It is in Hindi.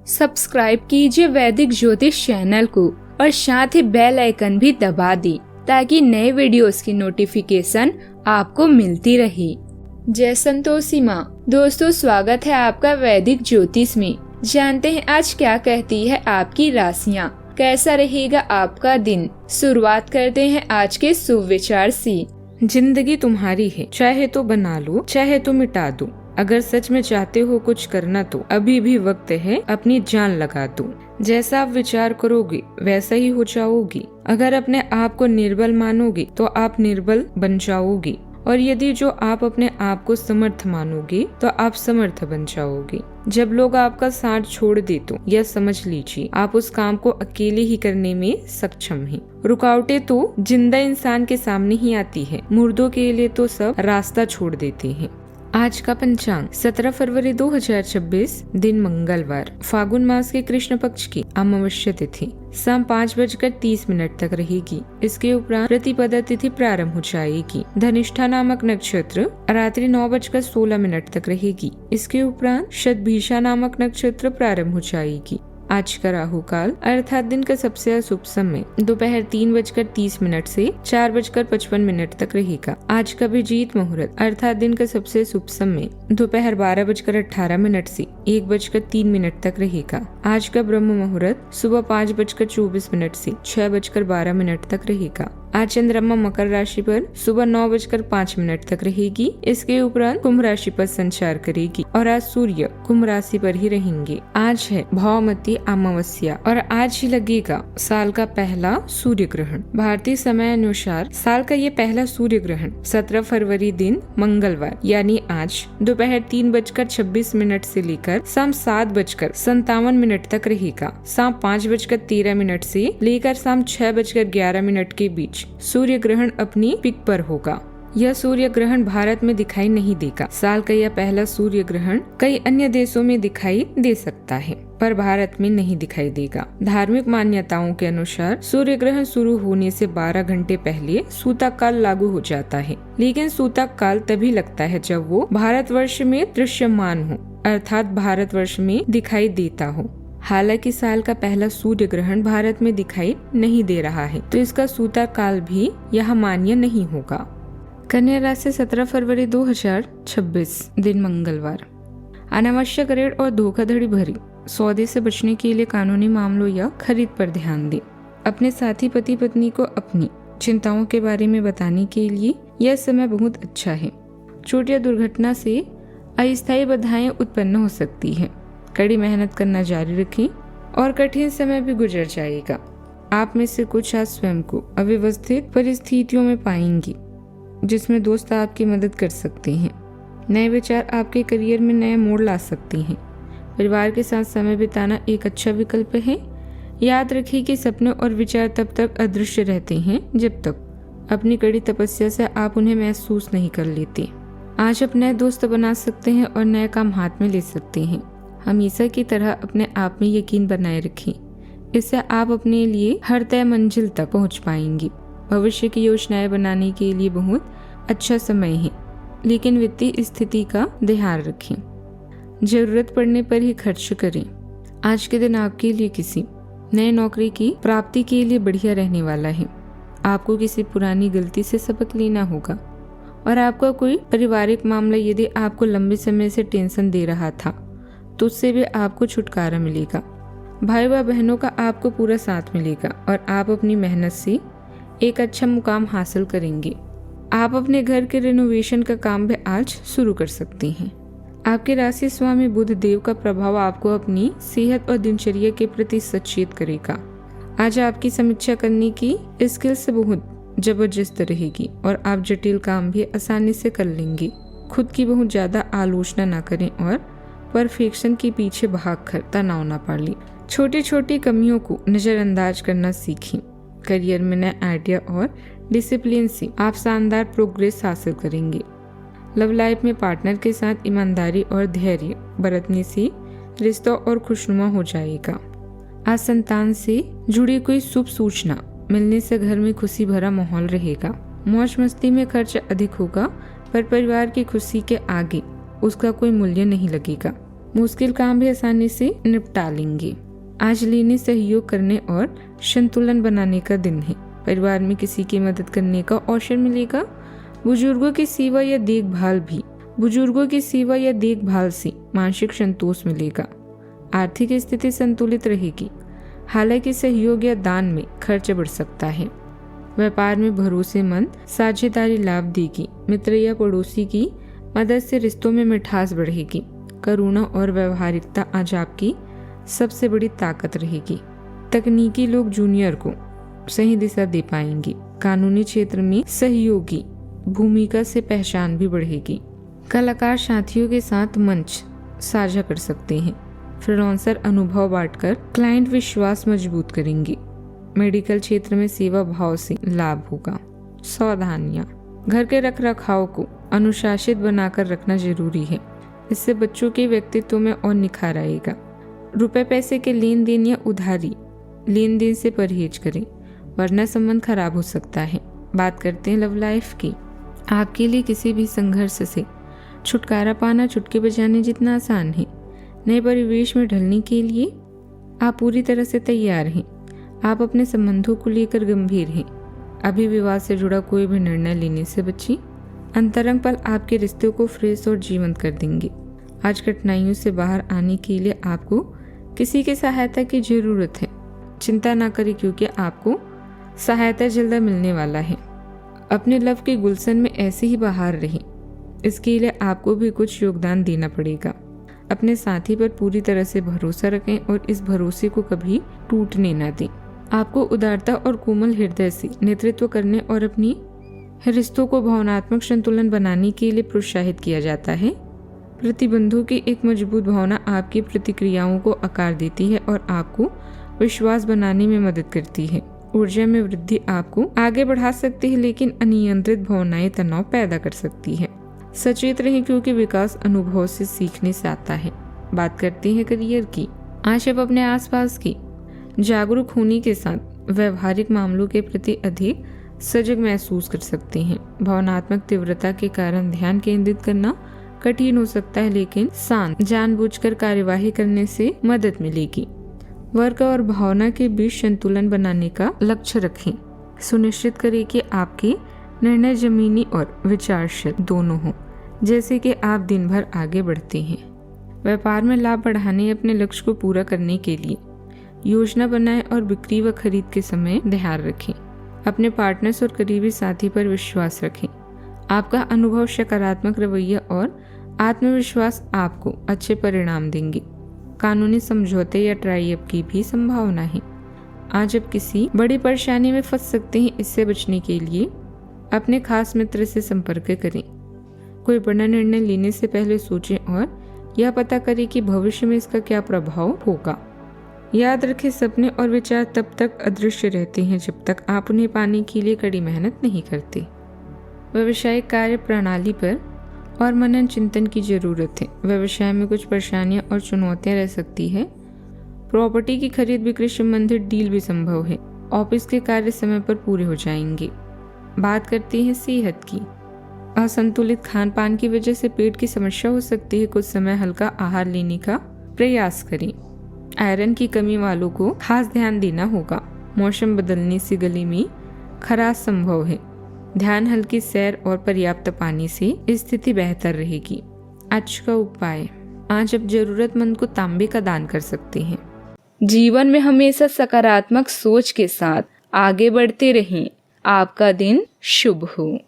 सब्सक्राइब कीजिए वैदिक ज्योतिष चैनल को और साथ ही बेल आइकन भी दबा दी ताकि नए वीडियोस की नोटिफिकेशन आपको मिलती रहे। जय संतोषी माँ। दोस्तों, स्वागत है आपका वैदिक ज्योतिष में। जानते हैं आज क्या कहती है आपकी राशियाँ, कैसा रहेगा आपका दिन। शुरुआत करते हैं आज के शुभ विचार से। जिंदगी तुम्हारी है, चाहे तो बना लो चाहे तो मिटा दो। अगर सच में चाहते हो कुछ करना तो अभी भी वक्त है, अपनी जान लगा दो। जैसा आप विचार करोगे वैसा ही हो जाओगी। अगर अपने आप को निर्बल मानोगे तो आप निर्बल बन जाओगे, और यदि जो आप अपने आप को समर्थ मानोगे तो आप समर्थ बन जाओगे। जब लोग आपका साथ छोड़ दे तो यह समझ लीजिए आप उस काम को अकेले ही करने में सक्षम हैं। रुकावटें तो जिंदा इंसान के सामने ही आती है, मुर्दों के लिए तो सब रास्ता छोड़ देते हैं। आज का पंचांग 17 फरवरी 2026, दिन मंगलवार, फागुन मास के कृष्ण पक्ष की अमावस्या तिथि शाम 5:30 तक रहेगी। इसके उपरांत प्रतिपदा तिथि प्रारंभ हो जाएगी। धनिष्ठा नामक नक्षत्र रात्रि 9:16 तक रहेगी। इसके उपरांत शतभिषा नामक नक्षत्र प्रारंभ हो जाएगी। आज का राहु काल अर्थात दिन का सबसे अशुभ समय दोपहर 3:30 से 4:55 तक रहेगा। आज का अभिजीत मुहूर्त अर्थात दिन का सबसे शुभ समय दोपहर 12:18 से 1:03 तक रहेगा। आज का ब्रह्म मुहूर्त सुबह 5:24 से 6:12 तक रहेगा। आज चंद्रमा मकर राशि पर सुबह 9:05 तक रहेगी। इसके उपरांत कुंभ राशि पर संचार करेगी और आज सूर्य कुंभ राशि पर ही रहेंगे। आज है भौमती अमावस्या और आज ही लगेगा साल का पहला सूर्य ग्रहण। भारतीय समय अनुसार साल का ये पहला सूर्य ग्रहण 17 फरवरी दिन मंगलवार यानी आज दोपहर 3:26 से लेकर शाम 7:57 तक रहेगा। शाम 5:13 से लेकर शाम 6:11 के बीच सूर्य ग्रहण अपनी पिक पर होगा। यह सूर्य ग्रहण भारत में दिखाई नहीं देगा। साल का यह पहला सूर्य ग्रहण कई अन्य देशों में दिखाई दे सकता है, पर भारत में नहीं दिखाई देगा। धार्मिक मान्यताओं के अनुसार सूर्य ग्रहण शुरू होने से 12 घंटे पहले सूतक काल लागू हो जाता है, लेकिन सूतक काल तभी लगता है जब वो भारतवर्ष में दृश्यमान हो, अर्थात भारतवर्ष में दिखाई देता हो। हालांकि साल का पहला सूर्य ग्रहण भारत में दिखाई नहीं दे रहा है, तो इसका सूतक काल भी यह मान्य नहीं होगा। कन्या राशि 17 फरवरी 2026, दिन मंगलवार, अनावश्यक ऋण और धोखाधड़ी भरी सौदे से बचने के लिए कानूनी मामलों या खरीद पर ध्यान दें। अपने साथी पति पत्नी को अपनी चिंताओं के बारे में बताने के लिए यह समय बहुत अच्छा है। चोट या दुर्घटना से अस्थायी बाधाएं उत्पन्न हो सकती है। कड़ी मेहनत करना जारी रखें और कठिन समय भी गुजर जाएगा। आप में से कुछ आज स्वयं को अव्यवस्थित परिस्थितियों में पाएंगी, जिसमें दोस्त आपकी मदद कर सकते हैं। नए विचार आपके करियर में नए मोड़ ला सकते हैं। परिवार के साथ समय बिताना एक अच्छा विकल्प है। याद रखिए कि सपने और विचार तब तक अदृश्य रहते हैं जब तक अपनी कड़ी तपस्या से आप उन्हें महसूस नहीं कर लेते। आज आप नए दोस्त बना सकते हैं और नए काम हाथ में ले सकते हैं। हमेशा की तरह अपने आप में यकीन बनाए रखें, इससे आप अपने लिए हर तय मंजिल तक पहुंच पाएंगी। भविष्य की योजनाएं बनाने के लिए बहुत अच्छा समय है, लेकिन वित्तीय स्थिति का ध्यान रखें। जरूरत पड़ने पर ही खर्च करें। आज के दिन आपके लिए किसी नए नौकरी की प्राप्ति के लिए बढ़िया रहने वाला है। आपको किसी पुरानी गलती से सबक लेना होगा और आपका कोई पारिवारिक मामला यदि आपको लंबे समय से टेंशन दे रहा था तो उससे भी आपको छुटकारा मिलेगा। भाई व बहनों का आपको पूरा साथ मिलेगा और आप अपनी मेहनत से एक अच्छा मुकाम हासिल करेंगे। आप अपने घर के रिनोवेशन का काम भी आज शुरू कर सकते हैं। आपके राशि स्वामी बुध देव का प्रभाव आपको अपनी सेहत और दिनचर्या के प्रति सचेत करेगा। आज आपकी समीक्षा करने की स्किल्स बहुत जबरदस्त रहेगी और आप जटिल काम भी आसानी से कर लेंगे। खुद की बहुत ज्यादा आलोचना न करें और परफेक्शन के पीछे भागकर तनाव न पाल लें। छोटी छोटी कमियों को नजरअंदाज करना सीखें। करियर में नए आइडिया और डिसिप्लिन से आप शानदार प्रोग्रेस हासिल करेंगे। लव लाइफ में पार्टनर के साथ ईमानदारी और धैर्य बरतने से रिश्ता और खुशनुमा हो जाएगा। आज संतान से जुड़ी कोई शुभ सूचना मिलने से घर में खुशी भरा माहौल रहेगा। मौज मस्ती में खर्च अधिक होगा, पर परिवार की खुशी के आगे उसका कोई मूल्य नहीं लगेगा। मुश्किल काम भी आसानी से निपटा लेंगे। आज लेने, सहयोग करने और संतुलन बनाने का दिन है। परिवार में किसी की मदद करने का अवसर मिलेगा। बुजुर्गों की सेवा या देखभाल से मानसिक संतोष मिलेगा। आर्थिक स्थिति संतुलित रहेगी, हालांकि सहयोग या दान में खर्च बढ़ सकता है। व्यापार में भरोसेमंद साझेदारी लाभ देगी। मित्र या पड़ोसी की मदद से रिश्तों में मिठास बढ़ेगी। करुणा और व्यवहारिकता आज आपकी सबसे बड़ी ताकत रहेगी। तकनीकी लोग जूनियर को सही दिशा दे पाएंगे। कानूनी क्षेत्र में सहयोगी भूमिका से पहचान भी बढ़ेगी। कलाकार साथियों के साथ मंच साझा कर सकते हैं। फ्रीलांसर अनुभव बांटकर क्लाइंट विश्वास मजबूत करेंगे। मेडिकल क्षेत्र में सेवा भाव से लाभ होगा। सावधानियां, घर के रखरखाव को अनुशासित बनाकर रखना जरूरी है। इससे बच्चों के व्यक्तित्व में और निखार आएगा। रुपए पैसे के लेन देन या उधारी लेन देन से परहेज करें, वरना संबंध खराब हो सकता है। बात करते हैं लव लाइफ की। आपके लिए किसी भी संघर्ष से छुटकारा पाना चुटकी बजाने जितना आसान है। नए परिवेश में ढलने के लिए आप पूरी तरह से तैयार हैं। आप अपने संबंधों को लेकर गंभीर हैं। अभी विवाद से जुड़ा कोई भी निर्णय लेने से बचिए। अंतरंग पल आपके रिश्ते को फ्रेश और जीवंत कर देंगे। आज कठिनाइयों से बाहर आने के लिए आपको किसी की सहायता की जरूरत है। चिंता ना करें, क्योंकि आपको सहायता जल्द मिलने वाला है। अपने लव के गुलशन में ऐसे ही बाहर रहें। इसके लिए आपको भी कुछ योगदान देना पड़ेगा। अपने साथी पर पूरी तरह से भरोसा रखें और इस भरोसे को कभी टूटने न दें। आपको उदारता और कोमल हृदय से नेतृत्व करने और अपनी रिश्तों को भावनात्मक संतुलन बनाने के लिए प्रोत्साहित किया जाता है। प्रतिबंधों की एक मजबूत भावना आपकी प्रतिक्रियाओं को आकार देती है और आपको विश्वास बनाने में मदद करती है। ऊर्जा में वृद्धि आपको आगे बढ़ा सकती है, लेकिन अनियंत्रित भावनाएं तनाव पैदा कर सकती है। सचेत रहें, क्योंकि विकास अनुभव से सीखने से आता है। बात करते हैं करियर की। आज आप अपने आसपास की जागरूक होने के साथ व्यवहारिक मामलों के प्रति अधिक सजग महसूस कर सकते हैं। भावनात्मक तीव्रता के कारण ध्यान केंद्रित करना कठिन हो सकता है, लेकिन शांत जानबूझकर कार्यवाही करने से मदद मिलेगी। वर्क और भावना के बीच संतुलन बनाने का लक्ष्य रखें। सुनिश्चित करें कि आपके निर्णय जमीनी और विचारशील दोनों हों, जैसे कि आप दिन भर आगे बढ़ते हैं। व्यापार में लाभ बढ़ाने अपने लक्ष्य को पूरा करने के लिए योजना बनाएं और बिक्री व खरीद के समय ध्यान रखें। अपने पार्टनर्स और करीबी साथी पर विश्वास रखें। आपका अनुभव, सकारात्मक रवैया और आत्मविश्वास आपको अच्छे परिणाम देंगे। कानूनी समझौते या ट्राई अप की भी संभावना है। आज आप किसी बड़ी परेशानी में फंस सकते हैं। इससे बचने के लिए अपने खास मित्र से संपर्क करें। कोई बड़ा निर्णय लेने से पहले सोचें और यह पता करें कि भविष्य में इसका क्या प्रभाव होगा। याद रखें, सपने और विचार तब तक अदृश्य रहते हैं जब तक आप उन्हें पाने के लिए कड़ी मेहनत नहीं करते। व्यावसायिक कार्य प्रणाली पर और मनन चिंतन की जरूरत है। व्यवसाय में कुछ परेशानियां और चुनौतियां रह सकती है। प्रॉपर्टी की खरीद बिक्री संबंधित डील भी संभव है। ऑफिस के कार्य समय पर पूरे हो जाएंगे। बात करते हैं सेहत की। असंतुलित खान पान की वजह से पेट की समस्या हो सकती है। कुछ समय हल्का आहार लेने का प्रयास करें। आयरन की कमी वालों को खास ध्यान देना होगा। मौसम बदलने से गले में खराश संभव है। ध्यान, हल्की सैर और पर्याप्त पानी से स्थिति बेहतर रहेगी। आज का उपाय, आज आप जरूरतमंद को तांबे का दान कर सकते हैं। जीवन में हमेशा सकारात्मक सोच के साथ आगे बढ़ते रहें। आपका दिन शुभ हो।